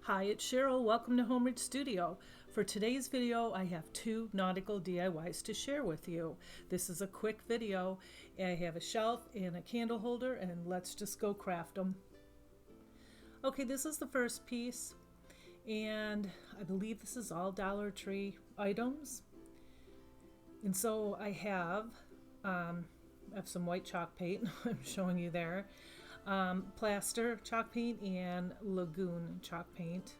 Hi, it's Cheryl. Welcome to Home Rich Studio. For today's video, I have two nautical DIYs to share with you. This is a quick video. I have a shelf and a candle holder, and let's just go craft them. Okay, this is the first piece, and I believe this is all Dollar Tree items. And so I have some white chalk paint. I'm showing you there. Plaster chalk paint and lagoon chalk paint.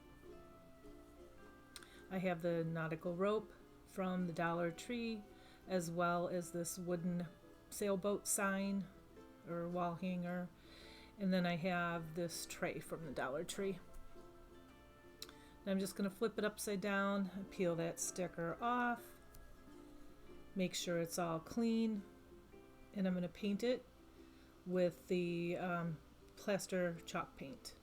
I have the nautical rope from the Dollar Tree, as well as this wooden sailboat sign or wall hanger, and then I have this tray from the Dollar Tree. And I'm just going to flip it upside down, peel that sticker off, make sure it's all clean, and I'm going to paint it with the plaster chalk paint.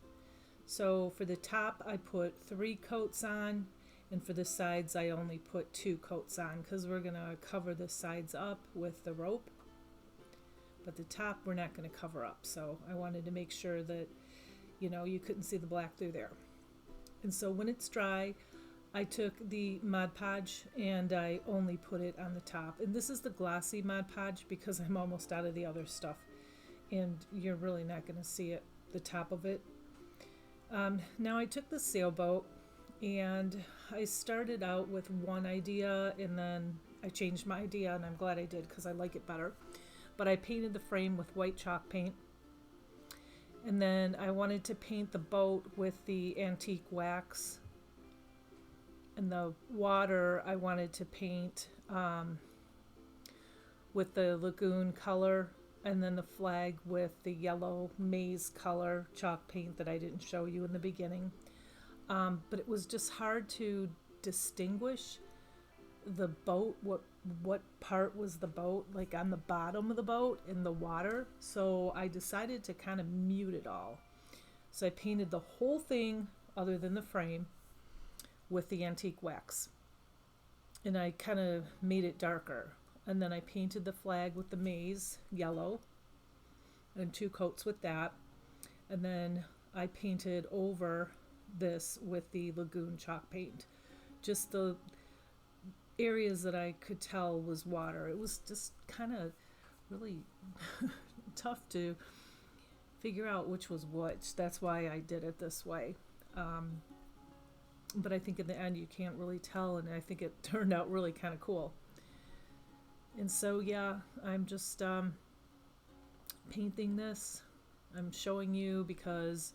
So for the top I put 3 coats on, and for the sides I only put 2 coats on because we're going to cover the sides up with the rope, but the top we're not going to cover up. So I wanted to make sure that you couldn't see the black through there. And so when it's dry, I took the Mod Podge and I only put it on the top. And this is the glossy Mod Podge because I'm almost out of the other stuff, and you're really not going to see it, the top of it. Now I took the sailboat and I started out with one idea, and then I changed my idea, and I'm glad I did because I like it better. But I painted the frame with white chalk paint, and then I wanted to paint the boat with the antique wax, and the water I wanted to paint with the lagoon color, and then the flag with the yellow maize color chalk paint that I didn't show you in the beginning. But it was just hard to distinguish the boat, what part was the boat, like on the bottom of the boat in the water. So I decided to kind of mute it all. So I painted the whole thing other than the frame with the antique wax, and I kind of made it darker. And then I painted the flag with the maize yellow and 2 coats with that, and then I painted over this with the lagoon chalk paint, just the areas that I could tell was water. It was just kind of really tough to figure out which was which. That's why I did it this way. But I think in the end you can't really tell, and I think it turned out really kind of cool. And so yeah, I'm just painting this. I'm showing you because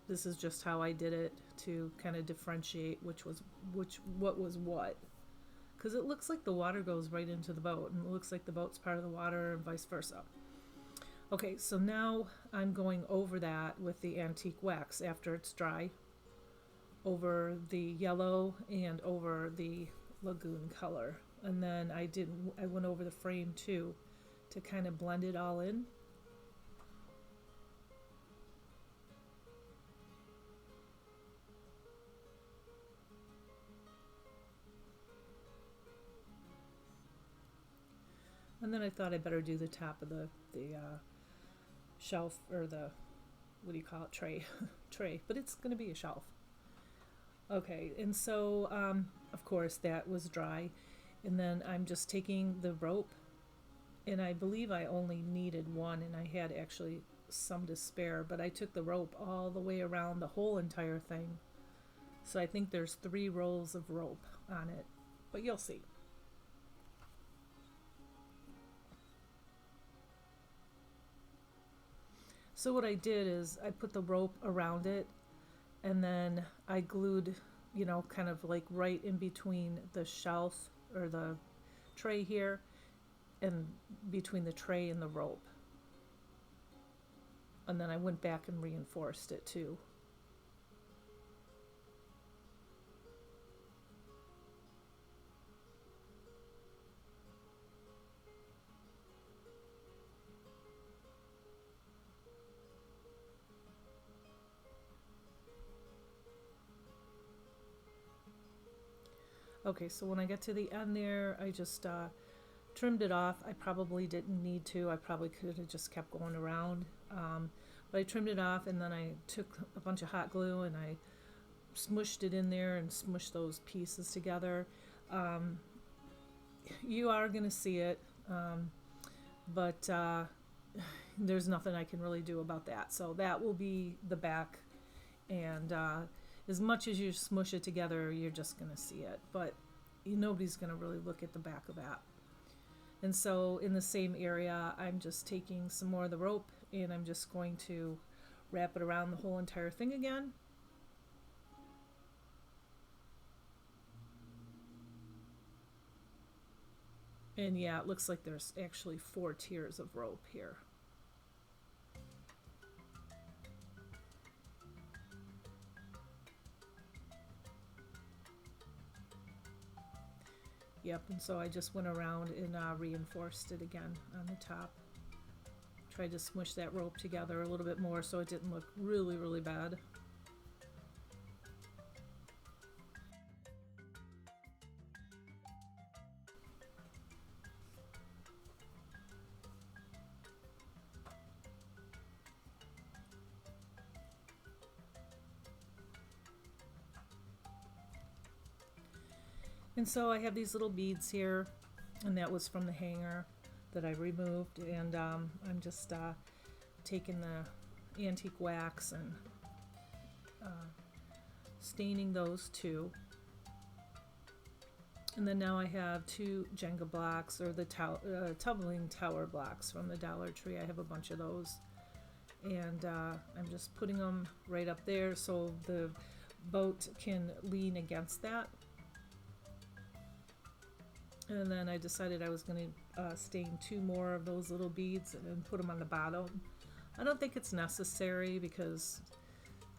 this is just how I did it to kind of differentiate what was what, because it looks like the water goes right into the boat, and it looks like the boat's part of the water and vice versa. Okay, so now I'm going over that with the antique wax after it's dry, over the yellow and over the lagoon color, and then I went over the frame too to kind of blend it all in. And then I thought I'd better do the top of the shelf, or the, what do you call it, tray tray, but it's going to be a shelf. Okay, and so of course that was dry, and then I'm just taking the rope, and I believe I only needed one, and I had actually some to spare, but I took the rope all the way around the whole entire thing. So I think there's 3 rolls of rope on it, but you'll see. So what I did is I put the rope around it, and then I glued, kind of like right in between the shelf or the tray here, and between the tray and the rope. And then I went back and reinforced it too. Okay, so when I get to the end there, I just trimmed it off. I probably didn't need to. I probably could have just kept going around. But I trimmed it off, and then I took a bunch of hot glue and I smushed it in there and smushed those pieces together. You are going to see it, but there's nothing I can really do about that. So that will be the back, and as much as you smush it together, you're just going to see it, but nobody's going to really look at the back of that. And so in the same area, I'm just taking some more of the rope and I'm just going to wrap it around the whole entire thing again. And yeah, it looks like there's actually 4 tiers of rope here. Yep, and so I just went around and reinforced it again on the top. Tried to smush that rope together a little bit more so it didn't look really, really bad. And so I have these little beads here, and that was from the hanger that I removed, and I'm just taking the antique wax and staining those too. And then now I have 2 Jenga blocks, or the tumbling tower blocks from the Dollar Tree. I have a bunch of those, and I'm just putting them right up there so the boat can lean against that. And then I decided I was going to stain 2 more of those little beads and put them on the bottom. I don't think it's necessary because,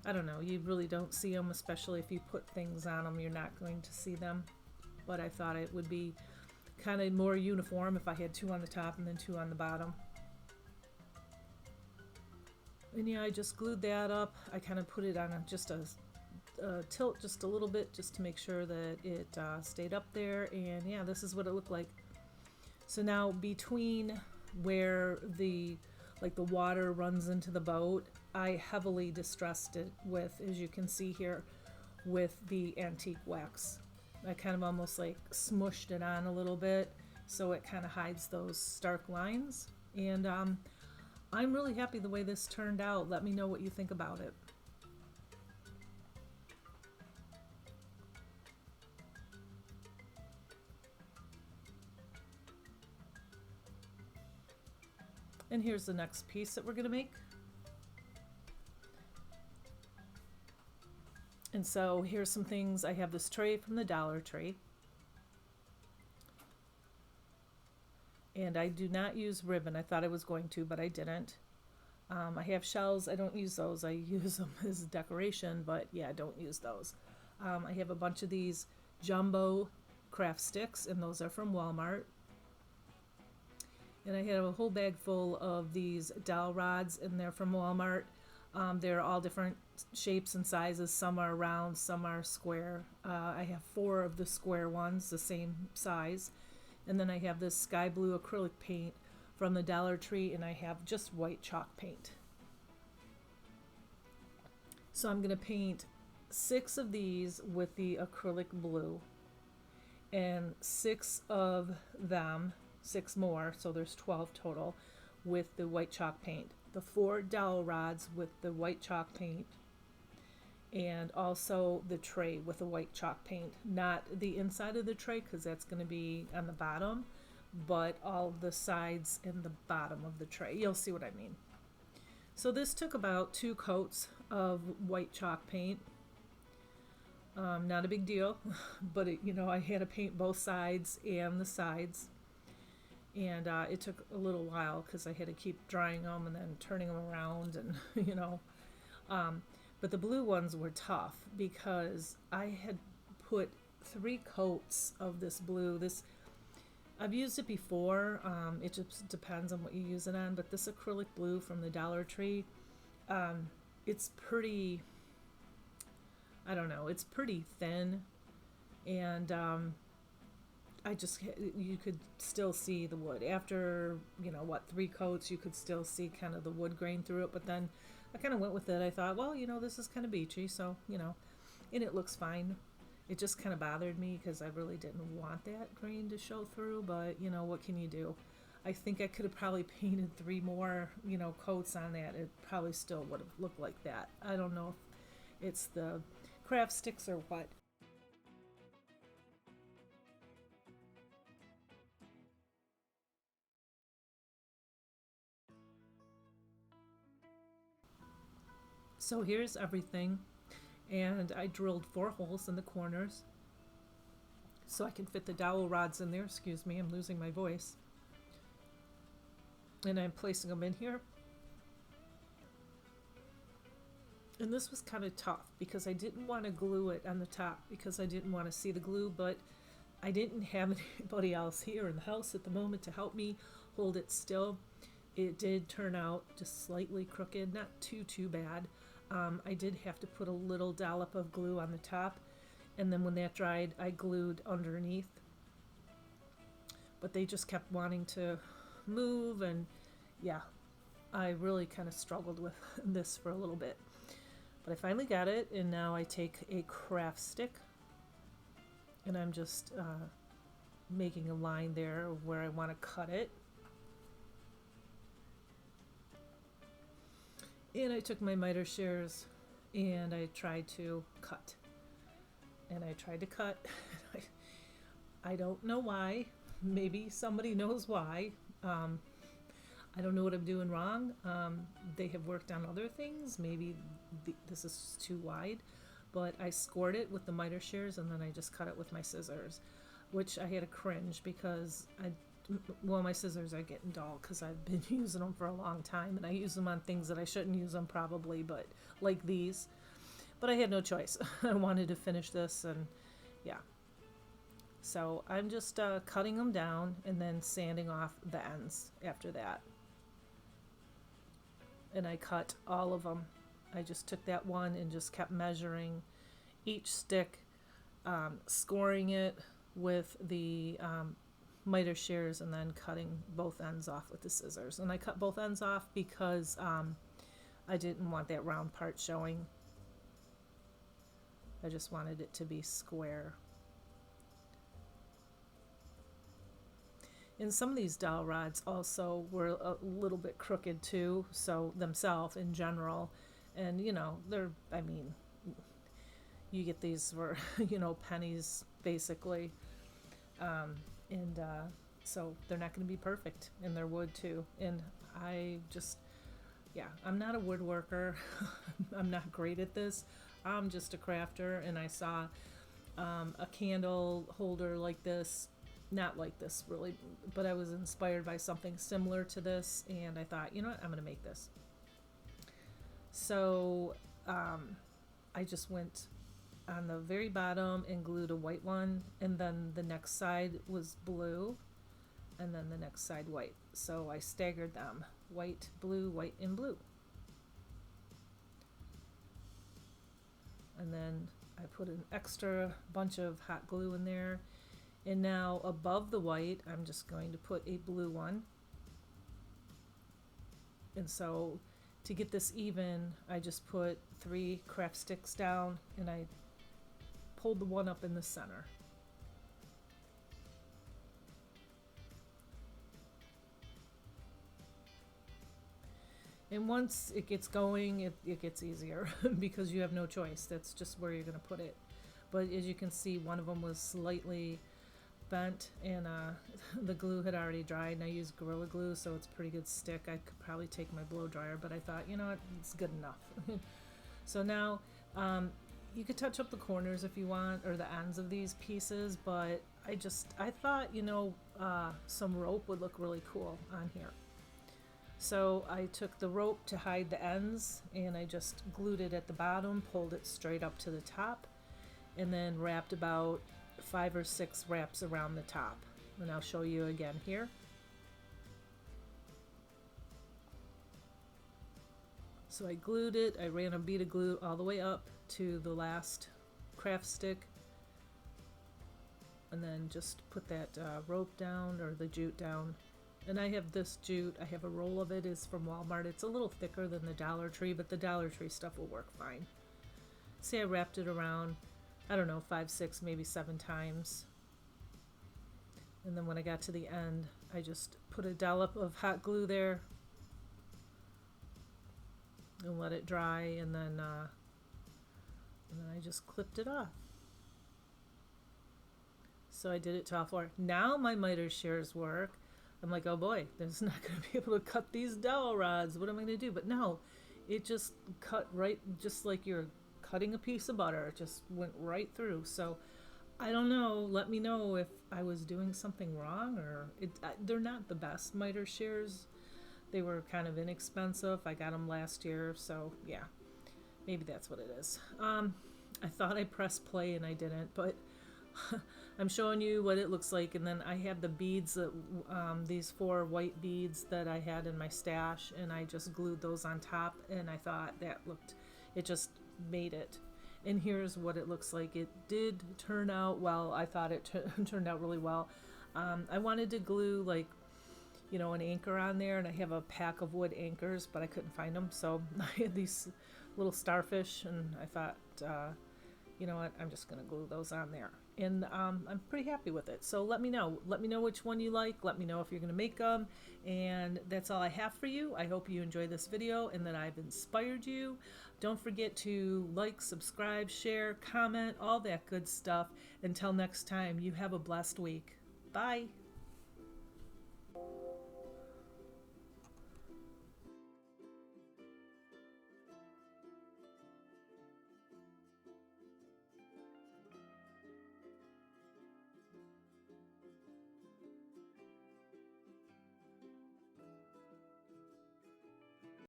I don't know, you really don't see them, especially if you put things on them, you're not going to see them. But I thought it would be kind of more uniform if I had 2 on the top and then 2 on the bottom. And yeah, I just glued that up. I kind of put it on just a tilt just a little bit just to make sure that it stayed up there, and yeah, this is what it looked like. So now between where the water runs into the boat, I heavily distressed it with, as you can see here, with the antique wax. I kind of almost like smushed it on a little bit so it kind of hides those stark lines, and I'm really happy the way this turned out. Let me know what you think about it. And here's the next piece that we're going to make. And so here's some things. I have this tray from the Dollar Tree. And I do not use ribbon. I thought I was going to, but I didn't. I have shells. I don't use those. I use them as decoration, but yeah, I don't use those. I have a bunch of these jumbo craft sticks, and those are from Walmart. And I have a whole bag full of these dowel rods, and they're from Walmart. They're all different shapes and sizes. Some are round, some are square. I have 4 of the square ones, the same size. And then I have this sky blue acrylic paint from the Dollar Tree, and I have just white chalk paint. So I'm going to paint 6 of these with the acrylic blue, and 6 of them, 6 more, so there's 12 total, with the white chalk paint. The 4 dowel rods with the white chalk paint, and also the tray with the white chalk paint. Not the inside of the tray because that's going to be on the bottom, but all the sides and the bottom of the tray. You'll see what I mean. So this took about 2 coats of white chalk paint. Not a big deal, but I had to paint both sides and the sides. And it took a little while because I had to keep drying them and then turning them around, and but the blue ones were tough because I had put 3 coats of this blue. I've used it before. It just depends on what you use it on, but this acrylic blue from the Dollar Tree, it's pretty, I don't know, it's pretty thin, and you could still see the wood. After, 3 coats, you could still see kind of the wood grain through it, but then I kind of went with it. I thought, well, this is kind of beachy, so, and it looks fine. It just kind of bothered me because I really didn't want that grain to show through, but, what can you do? I think I could have probably painted 3 more, coats on that. It probably still would have looked like that. I don't know if it's the craft sticks or what. So here's everything, and I drilled 4 holes in the corners so I can fit the dowel rods in there. Excuse me, I'm losing my voice. And I'm placing them in here. And this was kind of tough because I didn't want to glue it on the top because I didn't want to see the glue, but I didn't have anybody else here in the house at the moment to help me hold it still. It did turn out just slightly crooked, not too bad. I did have to put a little dollop of glue on the top, and then when that dried, I glued underneath. But they just kept wanting to move, and yeah, I really kind of struggled with this for a little bit. But I finally got it, and now I take a craft stick, and I'm just making a line there where I want to cut it. And I took my miter shears and I tried to cut. And I tried to cut. I don't know why. Maybe somebody knows why. I don't know what I'm doing wrong. They have worked on other things. Maybe this is too wide. But I scored it with the miter shears and then I just cut it with my scissors, which I had to cringe because my scissors are getting dull because I've been using them for a long time, and I use them on things that I shouldn't use them probably, but like these. But I had no choice. I wanted to finish this, and yeah. So I'm just cutting them down and then sanding off the ends after that. And I cut all of them. I just took that one and just kept measuring each stick, scoring it with the miter shears and then cutting both ends off with the scissors. And I cut both ends off because I didn't want that round part showing. I just wanted it to be square. And some of these dowel rods also were a little bit crooked too, so themselves in general. And you get these for, pennies basically. So they're not going to be perfect, and they're wood too. And I'm not a woodworker. I'm not great at this. I'm just a crafter, and I saw a candle holder like this, not like this really, but I was inspired by something similar to this, and I thought, you know what, I'm going to make this. So I just went on the very bottom and glued a white one, and then the next side was blue, and then the next side white. So I staggered them, white, and blue. And then I put an extra bunch of hot glue in there, and now above the white I'm just going to put a blue one. And so to get this even, I just put 3 craft sticks down, and I pulled the one up in the center. And once it gets going, it gets easier because you have no choice. That's just where you're going to put it. But as you can see, one of them was slightly bent, and the glue had already dried, and I used Gorilla Glue, so it's a pretty good stick. I could probably take my blow dryer, but I thought, you know what, it's good enough. So now you could touch up the corners if you want, or the ends of these pieces, but I thought, some rope would look really cool on here. So I took the rope to hide the ends, and I just glued it at the bottom, pulled it straight up to the top, and then wrapped about 5 or 6 wraps around the top. And I'll show you again here. So I glued it, I ran a bead of glue all the way up to the last craft stick, and then just put that rope down, or the jute down, And I have this jute. I have a roll of it. Is from Walmart. It's a little thicker than the Dollar Tree, but the Dollar Tree stuff will work fine. See, I wrapped it around, I don't know, 5, 6, maybe 7 times. And then when I got to the end, I just put a dollop of hot glue there and let it dry, and then I just clipped it off. So I did it to all 4. Now my miter shears work. I'm like, oh boy, there's not going to be able to cut these dowel rods. What am I going to do? But no, it just cut right, just like you're cutting a piece of butter. It just went right through. So I don't know. Let me know if I was doing something wrong, or they're not the best miter shears. They were kind of inexpensive. I got them last year, so yeah, maybe that's what it is. I thought I pressed play and I didn't, but I'm showing you what it looks like. And then I have the beads that these 4 white beads that I had in my stash, and I just glued those on top, and I thought that looked, it just made it. And here's what it looks like. It did turn out well. I thought it turned out really well. I wanted to glue, like, you know, an anchor on there, and I have a pack of wood anchors, but I couldn't find them, so I had these little starfish, and I thought, you know what, I'm just gonna glue those on there. And I'm pretty happy with it. So let me know which one you like. Let me know if you're gonna make them. And that's all I have for you. I hope you enjoy this video and that I've inspired you. Don't forget to like, subscribe, share, comment, all that good stuff. Until next time, you have a blessed week. Bye.